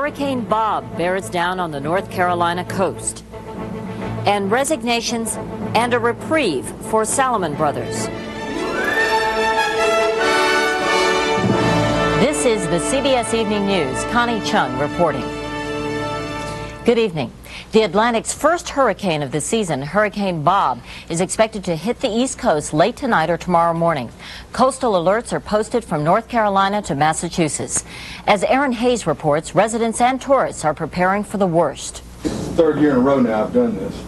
Hurricane Bob bears down on the North Carolina coast. And resignations and a reprieve for Salomon Brothers. This is the CBS Evening News. Connie Chung reporting. Good evening. The Atlantic's first hurricane of the season, Hurricane Bob, is expected to hit the East Coast late tonight or tomorrow morning. Coastal alerts are posted from North Carolina to Massachusetts. As Aaron Hayes reports, residents and tourists are preparing for the worst. It's the third year in a row now I've done this.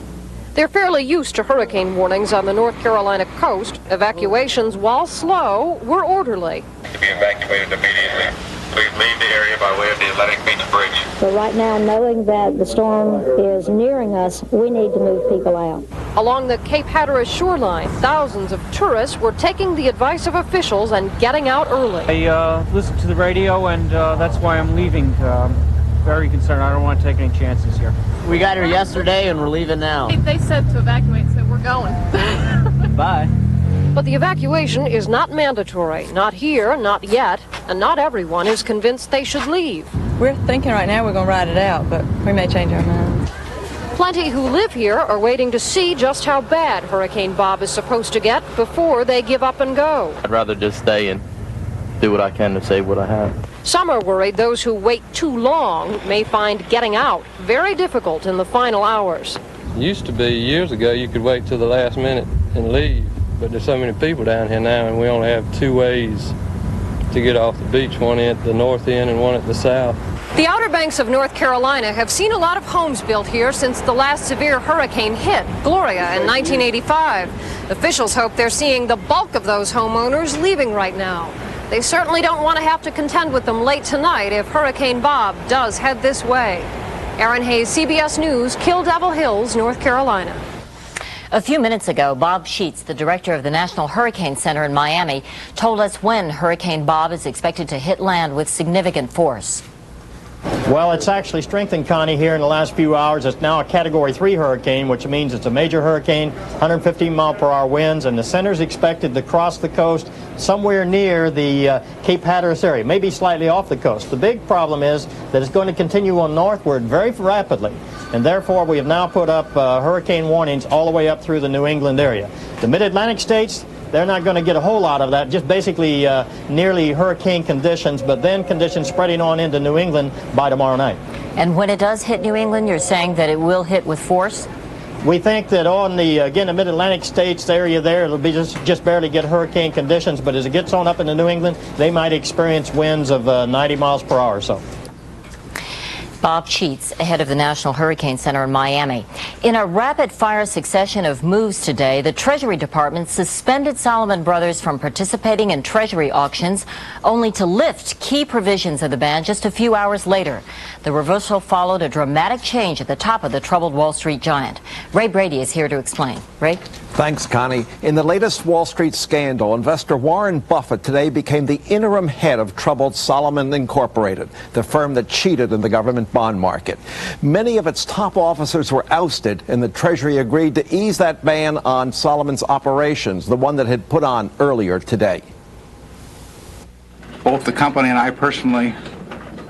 They're fairly used to hurricane warnings on the North Carolina coast. Evacuations, while slow, were orderly. To be evacuated immediately. Please leave the area by way of the Atlantic Beach Bridge. But right now, knowing that the storm is nearing us, we need to move people out. Along the Cape Hatteras shoreline, thousands of tourists were taking the advice of officials and getting out early. I listened to the radio, and that's why I'm leaving. Very concerned. I don't want to take any chances here. We got here yesterday, and we're leaving now. They said to evacuate, so we're going. Bye. But the evacuation is not mandatory. Not here, not yet, and not everyone is convinced they should leave. We're thinking right now we're going to ride it out, but we may change our minds. Plenty who live here are waiting to see just how bad Hurricane Bob is supposed to get before they give up and go. I'd rather just stay and do what I can to save what I have. Some are worried those who wait too long may find getting out very difficult in the final hours. Used to be years ago you could wait till the last minute and leave, but there's so many people down here now and we only have two ways to get off the beach, one at the north end and one at the south. The Outer Banks of North Carolina have seen a lot of homes built here since the last severe hurricane hit, Gloria, in 1985. Officials hope they're seeing the bulk of those homeowners leaving right now. They certainly don't want to have to contend with them late tonight if Hurricane Bob does head this way. Aaron Hayes, CBS News, Kill Devil Hills, North Carolina. A few minutes ago, Bob Sheets, the director of the National Hurricane Center in Miami, told us when Hurricane Bob is expected to hit land with significant force. Well, it's actually strengthened, Connie, here in the last few hours. It's now a Category 3 hurricane, which means it's a major hurricane, 115-mile-per-hour winds, and the center's expected to cross the coast somewhere near the Cape Hatteras area, maybe slightly off the coast. The big problem is that it's going to continue on northward very rapidly, and therefore we have now put up hurricane warnings all the way up through the New England area. The mid-Atlantic states, they're not going to get a whole lot of that, just basically nearly hurricane conditions, but then conditions spreading on into New England by tomorrow night. And when it does hit New England, you're saying that it will hit with force? We think that on the, again, the mid-Atlantic states area there, it'll be just barely get hurricane conditions, but as it gets on up into New England, they might experience winds of 90 miles per hour or so. Bob Sheets, head of the National Hurricane Center in Miami. In a rapid-fire succession of moves today, the Treasury Department suspended Salomon Brothers from participating in Treasury auctions, only to lift key provisions of the ban just a few hours later. The reversal followed a dramatic change at the top of the troubled Wall Street giant. Ray Brady is here to explain. Ray? Thanks, Connie. In the latest Wall Street scandal, investor Warren Buffett today became the interim head of troubled Salomon Incorporated, the firm that cheated in the government bond market. Many of its top officers were ousted, and the Treasury agreed to ease that ban on Salomon's operations, the one that had put on earlier today. Both the company and I personally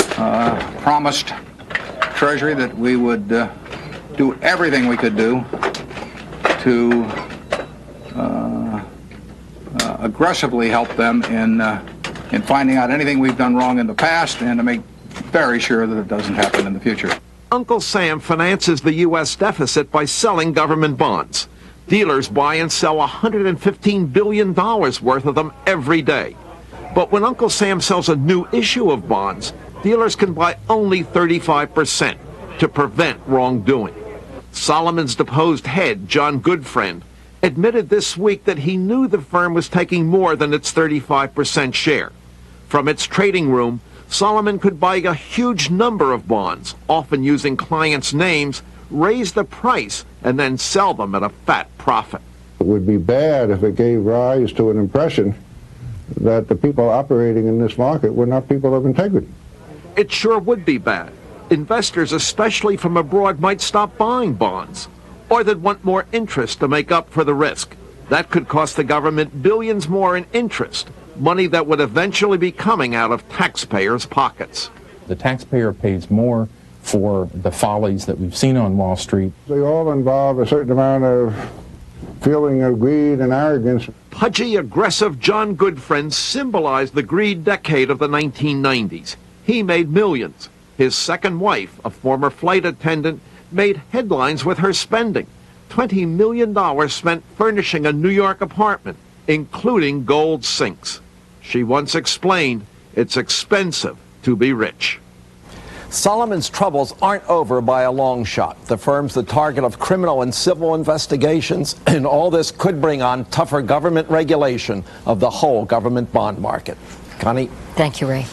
promised Treasury that we would do everything we could do to aggressively help them in finding out anything we've done wrong in the past and to make very sure that it doesn't happen in the future. Uncle Sam finances the U.S. deficit by selling government bonds. Dealers buy and sell $115 billion worth of them every day. But when Uncle Sam sells a new issue of bonds, dealers can buy only 35% to prevent wrongdoing. Salomon's deposed head, John Goodfriend, admitted this week that he knew the firm was taking more than its 35% share. From its trading room, Salomon could buy a huge number of bonds, often using clients' names, raise the price, and then sell them at a fat profit. It would be bad if it gave rise to an impression that the people operating in this market were not people of integrity. It sure would be bad. Investors, especially from abroad, might stop buying bonds, or they'd want more interest to make up for the risk. That could cost the government billions more in interest, money that would eventually be coming out of taxpayers' pockets. The taxpayer pays more for the follies that we've seen on Wall Street. They all involve a certain amount of feeling of greed and arrogance. Pudgy, aggressive John Goodfriend symbolized the greed decade of the 1990s. He made millions. His second wife, a former flight attendant, made headlines with her spending. $20 million spent furnishing a New York apartment, including gold sinks. She once explained, it's expensive to be rich. Solomon's troubles aren't over by a long shot. The firm's the target of criminal and civil investigations, and all this could bring on tougher government regulation of the whole government bond market. Connie? Thank you, Ray.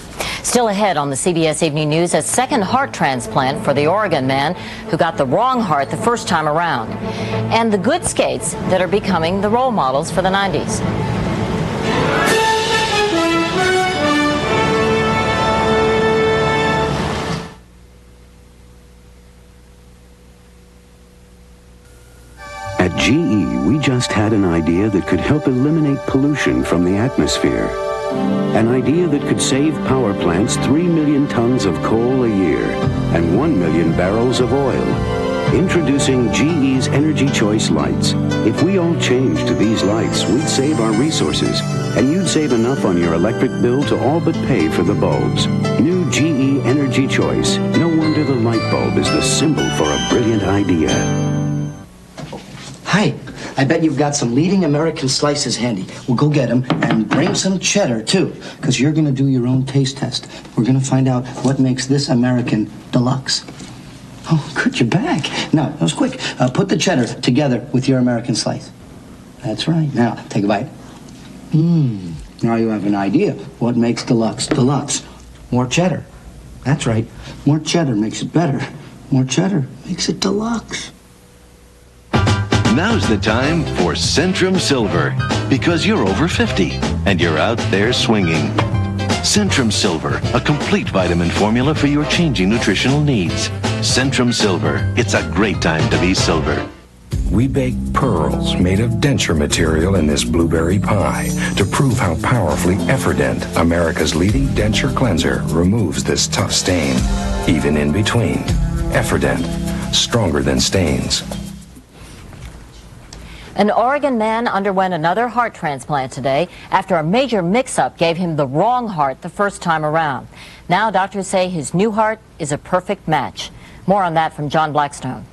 Still ahead on the CBS Evening News, a second heart transplant for the Oregon man who got the wrong heart the first time around, and the good skates that are becoming the role models for the 90s. At GE, we just had an idea that could help eliminate pollution from the atmosphere. An idea that could save power plants 3 million tons of coal a year and 1 million barrels of oil. Introducing GE's Energy Choice lights. If we all changed to these lights, we'd save our resources, and you'd save enough on your electric bill to all but pay for the bulbs. New GE Energy Choice. No wonder the light bulb is the symbol for a brilliant idea. Hi, I bet you've got some leading American slices handy. Well, go get them and bring some cheddar, too, because you're going to do your own taste test. We're going to find out what makes this American deluxe. Oh, good, you're back. Now, that was quick. Put the cheddar together with your American slice. That's right. Now, take a bite. Now you have an idea what makes deluxe deluxe. More cheddar. That's right. More cheddar makes it better. More cheddar makes it deluxe. Now's the time for Centrum Silver, because you're over 50 and you're out there swinging. Centrum Silver, a complete vitamin formula for your changing nutritional needs. Centrum Silver, it's a great time to be silver. We bake pearls made of denture material in this blueberry pie to prove how powerfully Efferdent, America's leading denture cleanser, removes this tough stain, even in between. Efferdent, stronger than stains. An Oregon man underwent another heart transplant today after a major mix-up gave him the wrong heart the first time around. Now doctors say his new heart is a perfect match. More on that from John Blackstone.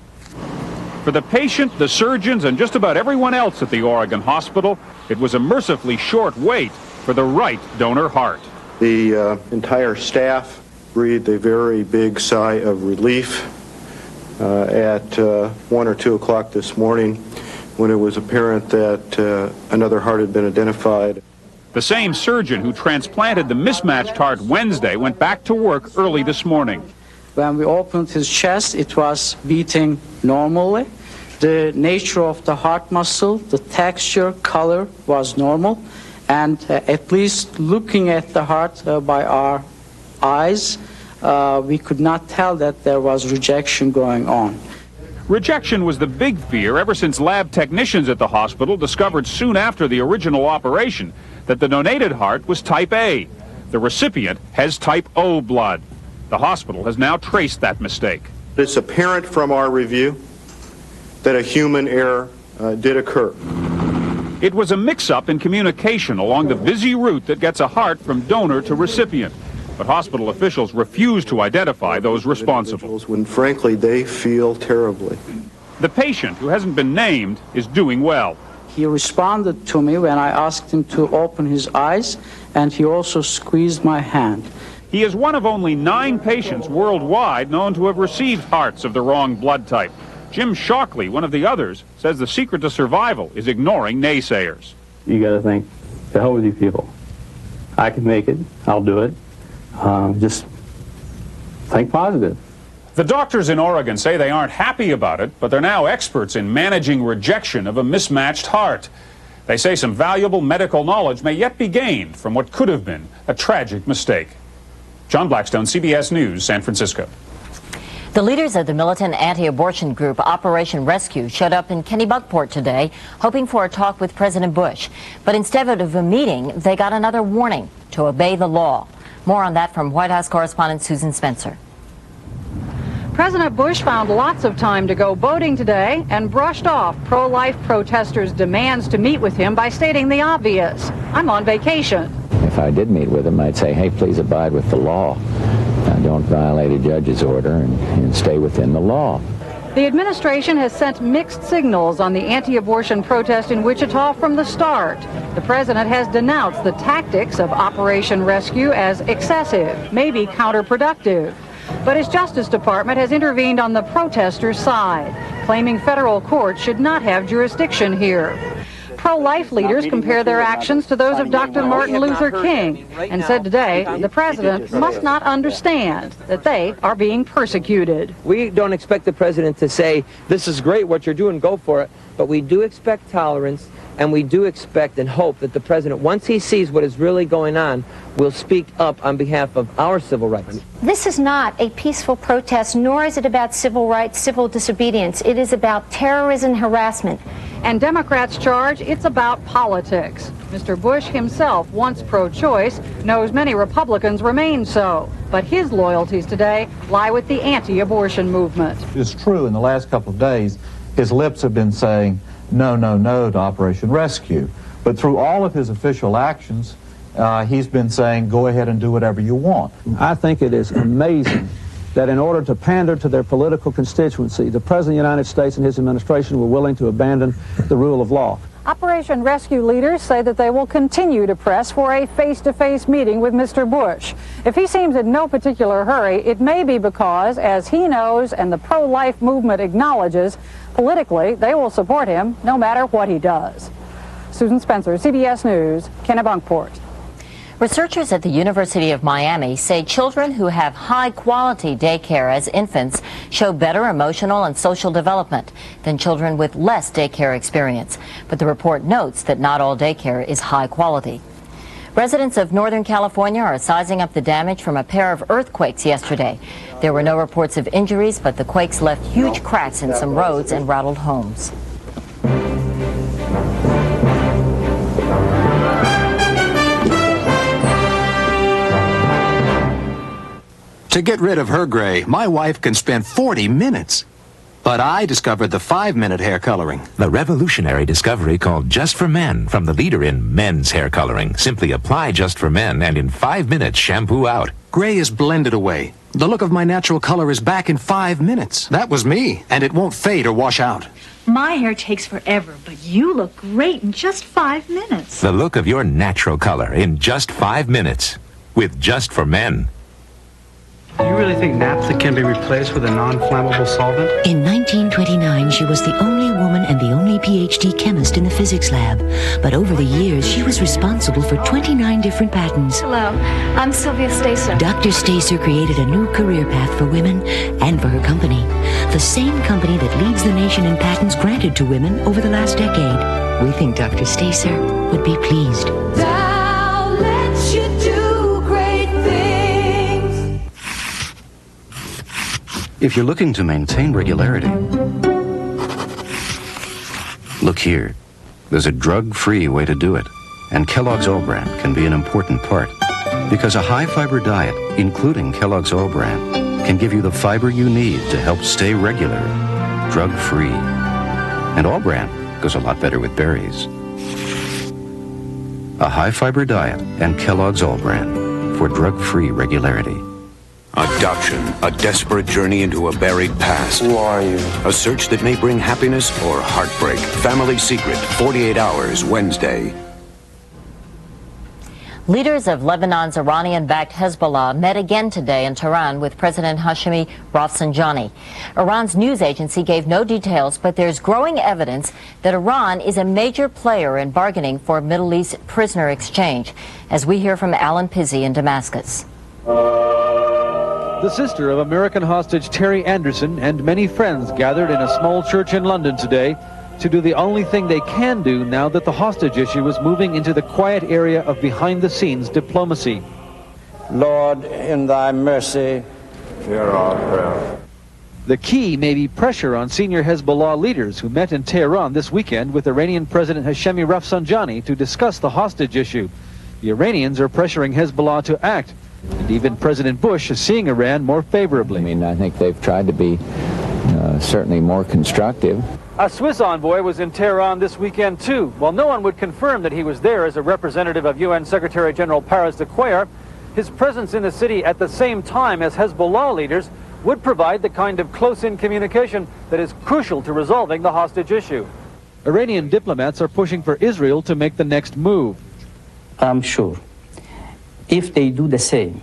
For the patient, the surgeons, and just about everyone else at the Oregon hospital, it was a mercifully short wait for the right donor heart. The entire staff breathed a very big sigh of relief at 1 or 2 o'clock this morning, when it was apparent that another heart had been identified. The same surgeon who transplanted the mismatched heart Wednesday went back to work early this morning. When we opened his chest, it was beating normally. The nature of the heart muscle, the texture, color was normal. And at least looking at the heart by our eyes, we could not tell that there was rejection going on. Rejection was the big fear ever since lab technicians at the hospital discovered soon after the original operation that the donated heart was type A. The recipient has type O blood. The hospital has now traced that mistake. It's apparent from our review that a human error did occur. It was a mix-up in communication along the busy route that gets a heart from donor to recipient. But hospital officials refuse to identify those responsible. When frankly they feel terribly. The patient, who hasn't been named, is doing well. He responded to me when I asked him to open his eyes, and he also squeezed my hand. He is one of only 9 patients worldwide known to have received hearts of the wrong blood type. Jim Shockley, one of the others, says the secret to survival is ignoring naysayers. You got to think, to hell with you people. I can make it. I'll do it. Just think positive. The doctors in Oregon say they aren't happy about it, but they're now experts in managing rejection of a mismatched heart. They say some valuable medical knowledge may yet be gained from what could have been a tragic mistake. John Blackstone, CBS News, San Francisco. The leaders of the militant anti-abortion group Operation Rescue showed up in Kennebunkport today, hoping for a talk with President Bush. But instead of a meeting, they got another warning to obey the law. More on that from White House correspondent Susan Spencer. President Bush found lots of time to go boating today and brushed off pro-life protesters' demands to meet with him by stating the obvious. I'm on vacation. If I did meet with him, I'd say, hey, please abide with the law. Don't violate a judge's order and stay within the law. The administration has sent mixed signals on the anti-abortion protest in Wichita from the start. The president has denounced the tactics of Operation Rescue as excessive, maybe counterproductive. But his Justice Department has intervened on the protesters' side, claiming federal courts should not have jurisdiction here. Pro-life leaders compare their actions to those of Dr. Martin Luther King and said today the president must not understand that they are being persecuted. We don't expect the president to say, this is great what you're doing, go for it. But we do expect tolerance, and we do expect and hope that the president, once he sees what is really going on, will speak up on behalf of our civil rights. This is not a peaceful protest, nor is it about civil rights, civil disobedience. It is about terrorism, harassment. And Democrats charge it's about politics. Mr. Bush himself, once pro-choice, knows many Republicans remain so. But his loyalties today lie with the anti-abortion movement. It's true, in the last couple of days, his lips have been saying no, no, no to Operation Rescue. But through all of his official actions, he's been saying, go ahead and do whatever you want. I think it is amazing that in order to pander to their political constituency, the President of the United States and his administration were willing to abandon the rule of law. Operation Rescue leaders say that they will continue to press for a face-to-face meeting with Mr. Bush. If he seems in no particular hurry, it may be because, as he knows and the pro-life movement acknowledges, politically they will support him no matter what he does. Susan Spencer, CBS News, Kennebunkport. Researchers at the University of Miami say children who have high-quality daycare as infants show better emotional and social development than children with less daycare experience. But the report notes that not all daycare is high quality. Residents of Northern California are sizing up the damage from a pair of earthquakes yesterday. There were no reports of injuries, but the quakes left huge cracks in some roads and rattled homes. To get rid of her gray, my wife can spend 40 minutes. But I discovered the 5-minute hair coloring. The revolutionary discovery called Just for Men from the leader in men's hair coloring. Simply apply Just for Men and in 5 minutes shampoo out. Gray is blended away. The look of my natural color is back in 5 minutes. That was me, and it won't fade or wash out. My hair takes forever, but you look great in just 5 minutes. The look of your natural color in just 5 minutes with Just for Men. Do you really think naphtha can be replaced with a non-flammable solvent? In 1929, she was the only woman and the only PhD chemist in the physics lab. But over the years, she was responsible for 29 different patents. Hello, I'm Sylvia Stacer. Dr. Stacer created a new career path for women and for her company. The same company that leads the nation in patents granted to women over the last decade. We think Dr. Stacer would be pleased. Now let you do great things. If you're looking to maintain regularity, look here. There's a drug-free way to do it, and Kellogg's All Brand can be an important part, because a high-fiber diet, including Kellogg's All Brand, can give you the fiber you need to help stay regular, drug-free. And All Brand goes a lot better with berries. A high-fiber diet and Kellogg's All Brand for drug-free regularity. Adoption, a desperate journey into a buried past. Who are you? A search that may bring happiness or heartbreak. Family Secret, 48 Hours, Wednesday. Leaders of Lebanon's Iranian-backed Hezbollah met again today in Tehran with President Hashemi Rafsanjani. Iran's news agency gave no details, but there's growing evidence that Iran is a major player in bargaining for Middle East prisoner exchange, as we hear from Alan Pizzi in Damascus. The sister of American hostage Terry Anderson and many friends gathered in a small church in London today to do the only thing they can do now that the hostage issue is moving into the quiet area of behind-the-scenes diplomacy. Lord, in thy mercy, hear our prayer. The key may be pressure on senior Hezbollah leaders who met in Tehran this weekend with Iranian President Hashemi Rafsanjani to discuss the hostage issue. The Iranians are pressuring Hezbollah to act. And even President Bush is seeing Iran more favorably. I mean, I think they've tried to be certainly more constructive. A Swiss envoy was in Tehran this weekend, too. While no one would confirm that he was there as a representative of UN Secretary General Paris de Cuellar, his presence in the city at the same time as Hezbollah leaders would provide the kind of close-in communication that is crucial to resolving the hostage issue. Iranian diplomats are pushing for Israel to make the next move. I'm sure if they do the same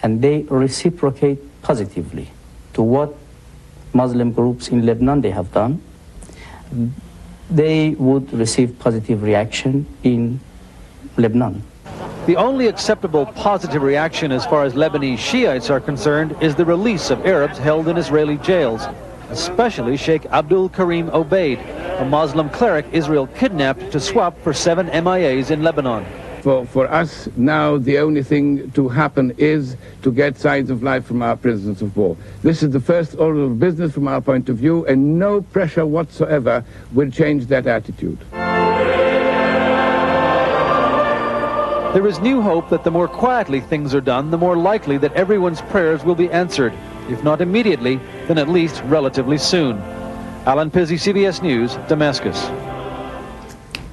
and they reciprocate positively to what Muslim groups in Lebanon they have done, they would receive positive reaction in Lebanon. The only acceptable positive reaction as far as Lebanese Shiites are concerned is the release of Arabs held in Israeli jails, especially Sheikh Abdul Karim Obeid, a Muslim cleric Israel kidnapped to swap for 7 MIAs in Lebanon. For us now, the only thing to happen is to get signs of life from our prisoners of war. This is the first order of business from our point of view, and no pressure whatsoever will change that attitude. There is new hope that the more quietly things are done, the more likely that everyone's prayers will be answered. If not immediately, then at least relatively soon. Alan Pizzi, CBS News, Damascus.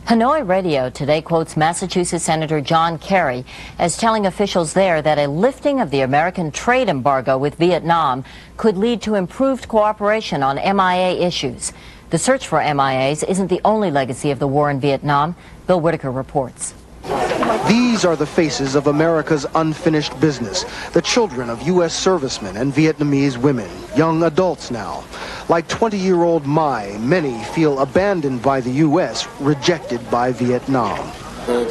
Hanoi Radio today quotes Massachusetts Senator John Kerry as telling officials there that a lifting of the American trade embargo with Vietnam could lead to improved cooperation on MIA issues. The search for MIAs isn't the only legacy of the war in Vietnam. Bill Whitaker reports. These are the faces of America's unfinished business, the children of U.S. servicemen and Vietnamese women, young adults now. Like 20-year-old Mai, many feel abandoned by the U.S., rejected by Vietnam. The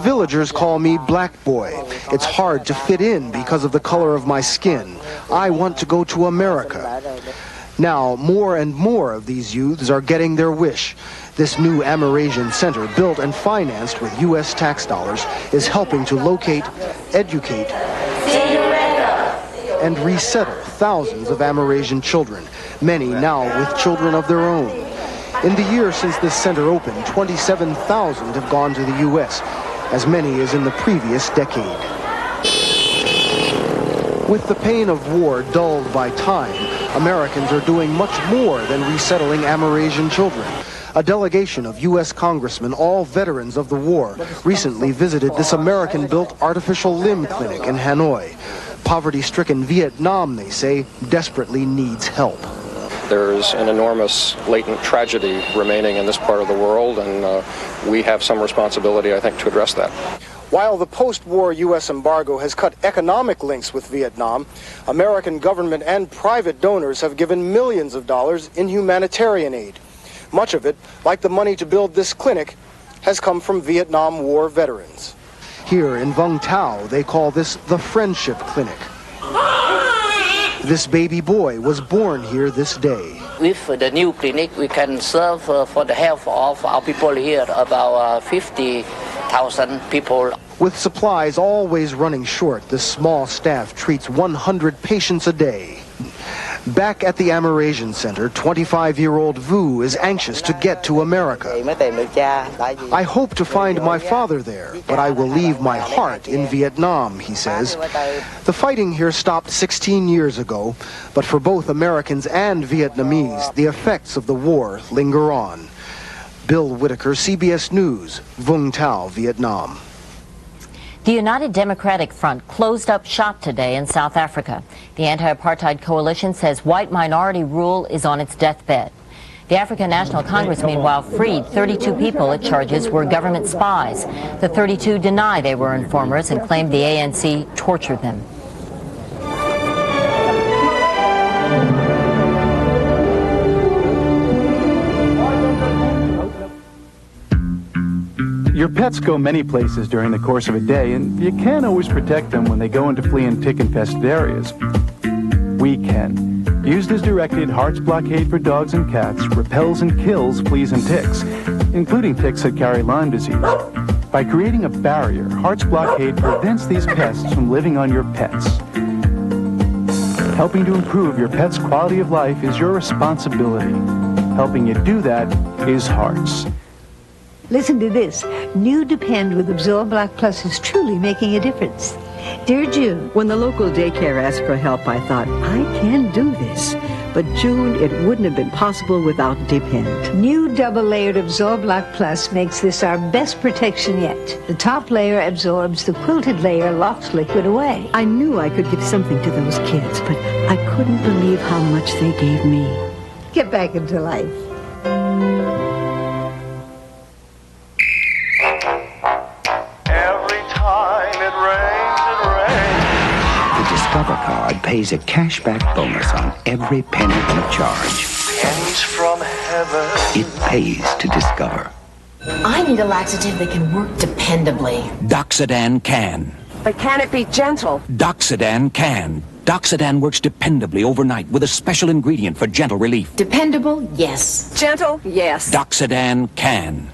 villagers call me Black Boy. It's hard to fit in because of the color of my skin. I want to go to America. Now, more and more of these youths are getting their wish. This new Amerasian Center, built and financed with U.S. tax dollars, is helping to locate, educate, and resettle thousands of Amerasian children, many now with children of their own. In the year since this center opened, 27,000 have gone to the U.S., as many as in the previous decade. With the pain of war dulled by time, Americans are doing much more than resettling Amerasian children. A delegation of U.S. congressmen, all veterans of the war, recently visited this American-built artificial limb clinic in Hanoi. Poverty-stricken Vietnam, they say, desperately needs help. There's an enormous latent tragedy remaining in this part of the world, and we have some responsibility, I think, to address that. While the post-war U.S. embargo has cut economic links with Vietnam, American government and private donors have given millions of dollars in humanitarian aid. Much of it, like the money to build this clinic, has come from Vietnam War veterans. Here in Vung Tau, they call this the Friendship Clinic. This baby boy was born here this day. With the new clinic, we can serve for the health of our people here, about 50,000 people. With supplies always running short, this small staff treats 100 patients a day. Back at the Amerasian Center, 25-year-old Vu is anxious to get to America. I hope to find my father there, but I will leave my heart in Vietnam, he says. The fighting here stopped 16 years ago, but for both Americans and Vietnamese, the effects of the war linger on. Bill Whitaker, CBS News, Vung Tau, Vietnam. The United Democratic Front closed up shop today in South Africa. The anti-apartheid coalition says white minority rule is on its deathbed. The African National Congress, meanwhile, freed 32 people it charges were government spies. The 32 deny they were informers and claimed the ANC tortured them. Your pets go many places during the course of a day, and you can't always protect them when they go into flea and tick-infested areas. We can. Used as directed, Heart's Blockade for dogs and cats repels and kills fleas and ticks, including ticks that carry Lyme disease. By creating a barrier, Heart's Blockade prevents these pests from living on your pets. Helping to improve your pet's quality of life is your responsibility. Helping you do that is Heart's. Listen to this. New Depend with Absorb Black Plus is truly making a difference. Dear June, when the local daycare asked for help, I thought, I can do this. But June, it wouldn't have been possible without Depend. New double-layered Absorb Black Plus makes this our best protection yet. The top layer absorbs, the quilted layer locks liquid away. I knew I could give something to those kids, but I couldn't believe how much they gave me. Get back into life. Discover card pays a cashback bonus on every penny you charge. Pennies from heaven. It pays to Discover. I need a laxative that can work dependably. Doxadan can. But can it be gentle? Doxadan can. Doxadan works dependably overnight with a special ingredient for gentle relief. Dependable? Yes. Gentle? Yes. Doxadan can.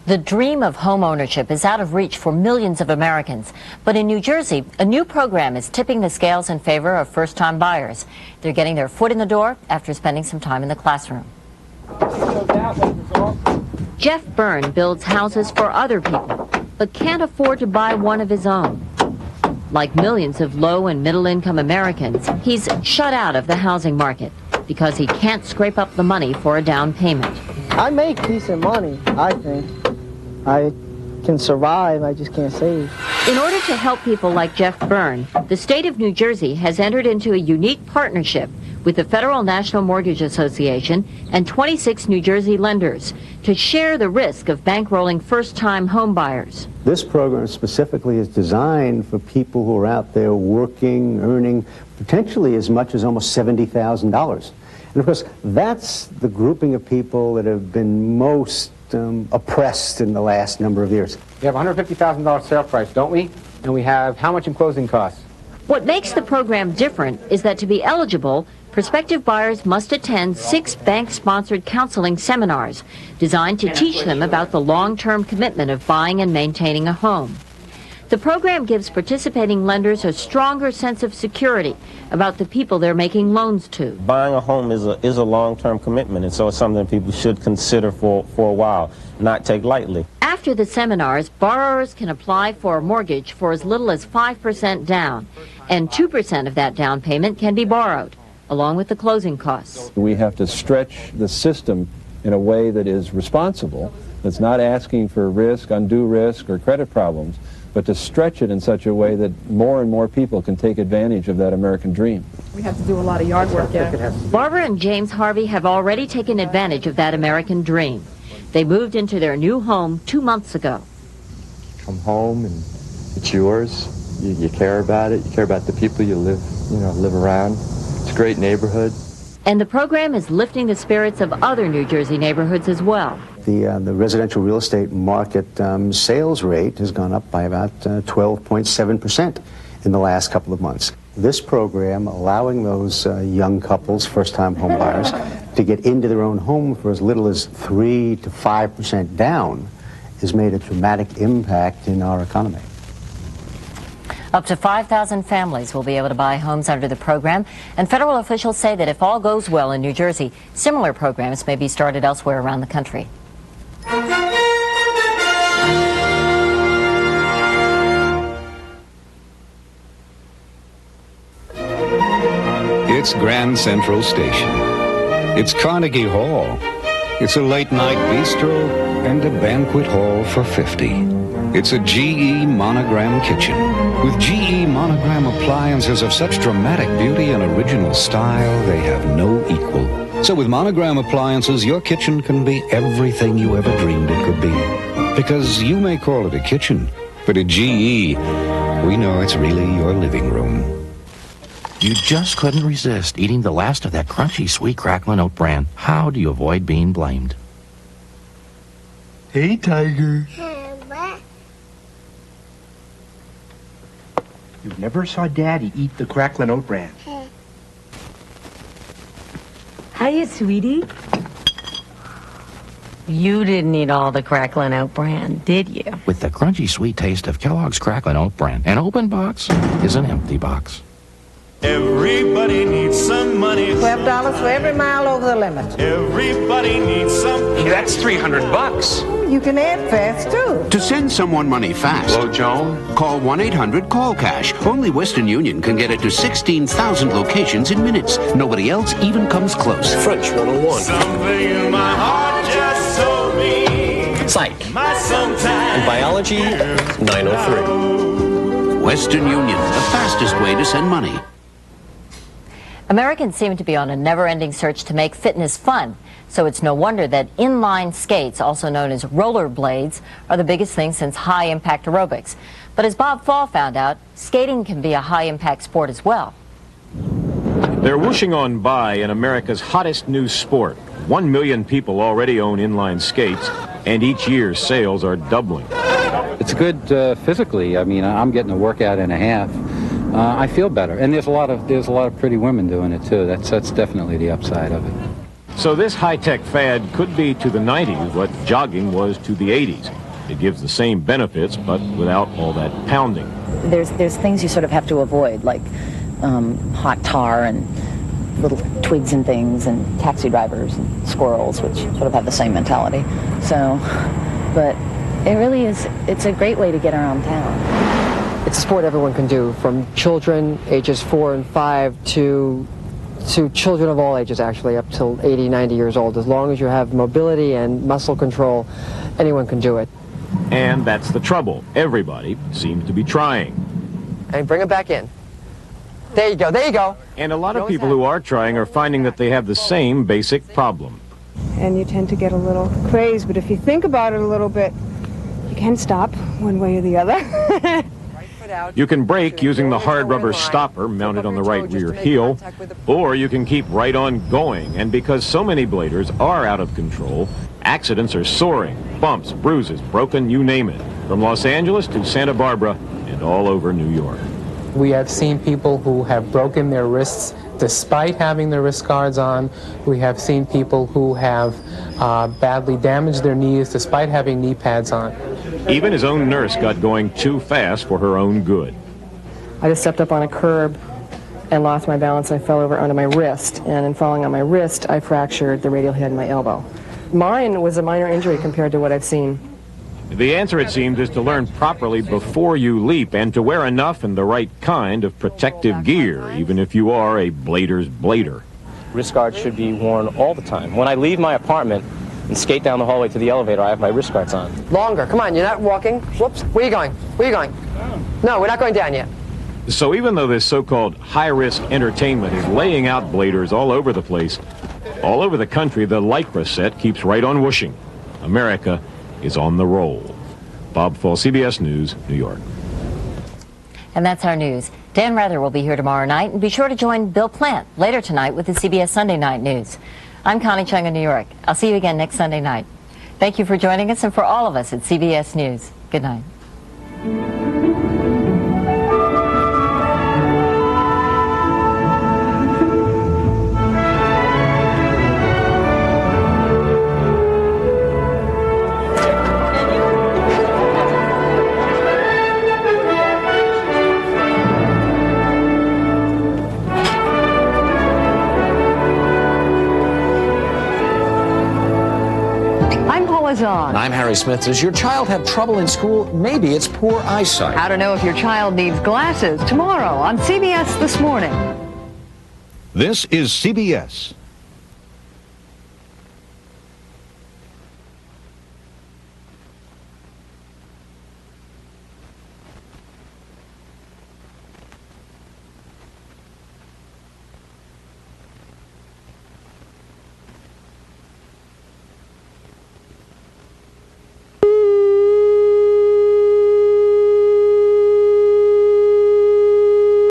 The dream of home ownership is out of reach for millions of Americans. But in New Jersey, a new program is tipping the scales in favor of first-time buyers. They're getting their foot in the door after spending some time in the classroom. Jeff Byrne builds houses for other people, but can't afford to buy one of his own. Like millions of low and middle-income Americans, he's shut out of the housing market because he can't scrape up the money for a down payment. I make decent money, I think. I can survive, I just can't save. In order to help people like Jeff Byrne, the state of New Jersey has entered into a unique partnership with the Federal National Mortgage Association and 26 New Jersey lenders to share the risk of bankrolling first-time home buyers. This program specifically is designed for people who are out there working, earning potentially as much as almost $70,000. And of course, that's the grouping of people that have been most oppressed in the last number of years. We have a $150,000 sale price, don't we? And we have how much in closing costs? What makes the program different is that to be eligible, prospective buyers must attend 6 bank-sponsored counseling seminars designed to teach them about the long-term commitment of buying and maintaining a home. The program gives participating lenders a stronger sense of security about the people they're making loans to. Buying a home is a long-term commitment, and so it's something that people should consider for a while, not take lightly. After the seminars, borrowers can apply for a mortgage for as little as 5% down, and 2% of that down payment can be borrowed, along with the closing costs. We have to stretch the system in a way that is responsible, that's not asking for risk, undue risk, or credit problems, but to stretch it in such a way that more and more people can take advantage of that American dream. We have to do a lot of yard work, yeah. Barbara and James Harvey have already taken advantage of that American dream. They moved into their new home 2 months ago. Come home and it's yours. You care about it. You care about the people you live around. It's a great neighborhood. And the program is lifting the spirits of other New Jersey neighborhoods as well. The residential real estate market sales rate has gone up by about 12.7% in the last couple of months. This program, allowing those young couples, first-time home buyers, to get into their own home for as little as 3 to 5% down, has made a dramatic impact in our economy. Up to 5,000 families will be able to buy homes under the program, and federal officials say that if all goes well in New Jersey, similar programs may be started elsewhere around the country. It's Grand Central Station. It's Carnegie Hall. It's a late-night bistro and a banquet hall for 50. It's a GE Monogram kitchen with GE Monogram appliances of such dramatic beauty and original style they have no equal. So with Monogram appliances, your kitchen can be everything you ever dreamed it could be. Because you may call it a kitchen, but at GE, we know it's really your living room. You just couldn't resist eating the last of that crunchy, sweet crackling oat bran. How do you avoid being blamed? Hey, Tiger. You never saw Daddy eat the crackling oat bran. Hiya, sweetie. You didn't eat all the crackling oat bran, did you? With the crunchy, sweet taste of Kellogg's crackling oat bran, an open box is an empty box. Everybody needs some money. $12 for every mile over the limit. Everybody needs some. That's $300. You can add fast, too. To send someone money fast, Hello, Joan? call 1-800-CALL-CASH. Only Western Union can get it to 16,000 locations in minutes. Nobody else even comes close. French 101. Something in my heart just told me. Psych. My sometime. And biology, 903. Western Union, the fastest way to send money. Americans seem to be on a never-ending search to make fitness fun, so it's no wonder that inline skates, also known as rollerblades, are the biggest thing since high-impact aerobics. But as Bob Fall found out, skating can be a high-impact sport as well. They're whooshing on by in America's hottest new sport. 1 million people already own inline skates, and each year sales are doubling. It's good physically. I mean, I'm getting a workout and a half. I feel better, and there's a lot of pretty women doing it too. That's definitely the upside of it. So this high-tech fad could be to the 90s what jogging was to the 80s. It gives the same benefits, but without all that pounding. There's things you sort of have to avoid, like hot tar and little twigs and things, and taxi drivers and squirrels, which sort of have the same mentality. So, but it really is, it's a great way to get around town. It's a sport everyone can do, from children ages 4 and 5 to children of all ages, actually, up till 80, 90 years old. As long as you have mobility and muscle control, anyone can do it. And that's the trouble. Everybody seems to be trying. And bring it back in. There you go, there you go. And a lot of people who are trying are finding that they have the same basic problem. And you tend to get a little crazed, but if you think about it a little bit, you can stop one way or the other. You can brake using the hard rubber stopper mounted on the right rear heel, or you can keep right on going. And because so many bladers are out of control, accidents are soaring. Bumps, bruises, broken, you name it. From Los Angeles to Santa Barbara and all over New York. We have seen people who have broken their wrists despite having their wrist guards on. We have seen people who have badly damaged their knees despite having knee pads on. Even his own nurse got going too fast for her own good. I just stepped up on a curb and lost my balance. I fell over onto my wrist, and in falling on my wrist, I fractured the radial head in my elbow. Mine was a minor injury compared to what I've seen. The answer, it seems, is to learn properly before you leap and to wear enough and the right kind of protective gear, even if you are a blader's blader. Wrist guards should be worn all the time. When I leave my apartment and skate down the hallway to the elevator, I have my wrist guards on. Longer, come on, you're not walking. Whoops, where are you going? Where are you going? No, we're not going down yet. So even though this so-called high-risk entertainment is laying out bladers all over the place, all over the country, the Lycra set keeps right on whooshing. America is on the roll. Bob Fall, CBS News, New York. And that's our news. Dan Rather will be here tomorrow night, and be sure to join Bill Plant later tonight with the CBS Sunday Night News. I'm Connie Chung in New York. I'll see you again next Sunday night. Thank you for joining us, and for all of us at CBS News, good night. I'm Harry Smith. Does your child have trouble in school? Maybe it's poor eyesight. How to know if your child needs glasses tomorrow on CBS This Morning. This is CBS.